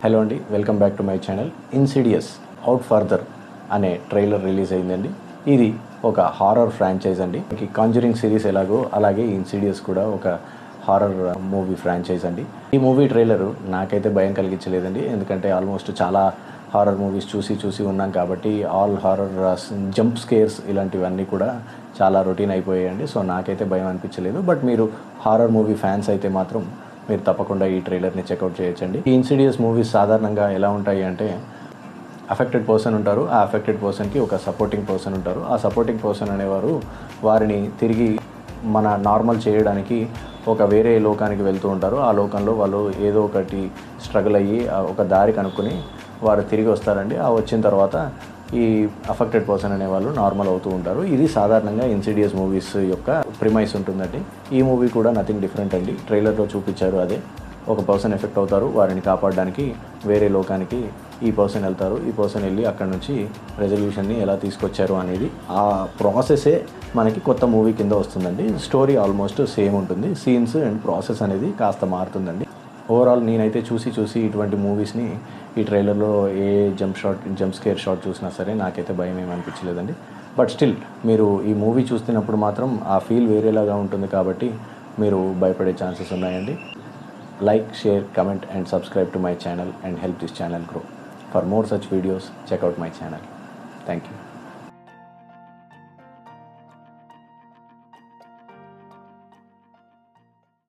Hello అండి, welcome back to my channel. Insidious out further అనే trailer release అయిందండి. ఇది ఒక హారర్ ఫ్రాంచైజ్ అండి. కాంజరింగ్ సిరీస్ ఎలాగో అలాగే ఇన్సిడియస్ కూడా ఒక హారర్ మూవీ ఫ్రాంచైజ్ అండి. ఈ మూవీ ట్రైలర్ నాకైతే భయం కలిగించలేదండి, ఎందుకంటే ఆల్మోస్ట్ చాలా హారర్ మూవీస్ చూసి ఉన్నాం కాబట్టి ఆల్ హారర్ జంప్ స్కేర్స్ ఇలాంటివన్నీ కూడా చాలా రొటీన్ అయిపోయాయండి. సో నాకైతే భయం అనిపించలేదు. బట్ మీరు హారర్ మూవీ ఫ్యాన్స్ అయితే మాత్రం మీరు తప్పకుండా ఈ ట్రైలర్ని చెక్అవుట్ చేయొచ్చండి. ఈ ఇన్సిడియస్ మూవీస్ సాధారణంగా ఎలా ఉంటాయి అంటే, అఫెక్టెడ్ పర్సన్ ఉంటారు, ఆ అఫెక్టెడ్ పర్సన్కి ఒక సపోర్టింగ్ పర్సన్ ఉంటారు. ఆ సపోర్టింగ్ పర్సన్ అనేవారు వారిని తిరిగి మన నార్మల్ చేయడానికి ఒక వేరే లోకానికి వెళ్తూ ఉంటారు. ఆ లోకంలో వాళ్ళు ఏదో ఒకటి స్ట్రగుల్ అయ్యి ఒక దారి కనుక్కొని వారు తిరిగి వస్తారండి. ఆ వచ్చిన తర్వాత ఈ అఫెక్టెడ్ పర్సన్ అనేవాళ్ళు నార్మల్ అవుతూ ఉంటారు. ఇది సాధారణంగా ఇన్సిడియస్ మూవీస్ యొక్క ప్రిమైస్ ఉంటుందండి. ఈ మూవీ కూడా నథింగ్ డిఫరెంట్ అండి. ట్రైలర్లో చూపించారు అదే. ఒక పర్సన్ ఎఫెక్ట్ అవుతారు, వారిని కాపాడడానికి వేరే లోకానికి ఈ పర్సన్ వెళ్తారు. ఈ పర్సన్ వెళ్ళి అక్కడ నుంచి రెజల్యూషన్ని ఎలా తీసుకొచ్చారు అనేది ఆ ప్రాసెసే మనకి కొత్త మూవీ కింద వస్తుందండి. స్టోరీ ఆల్మోస్ట్ సేమ్ ఉంటుంది, సీన్స్ అండ్ ప్రాసెస్ అనేది కాస్త మారుతుందండి. ఓవరాల్ నేనైతే చూసి ఇటువంటి మూవీస్ని ఈ ట్రైలర్లో ఏ జంప్ స్కేర్ షాట్ చూసినా సరే నాకైతే భయం ఏమి అనిపించలేదండి. బట్ స్టిల్ మీరు ఈ మూవీ చూస్తున్నప్పుడు మాత్రం ఆ ఫీల్ వేరేలాగా ఉంటుంది కాబట్టి మీరు భయపడే ఛాన్సెస్ ఉన్నాయండి. Like, share, comment and subscribe to my channel and help this channel grow. For more such videos, check out my channel. Thank you.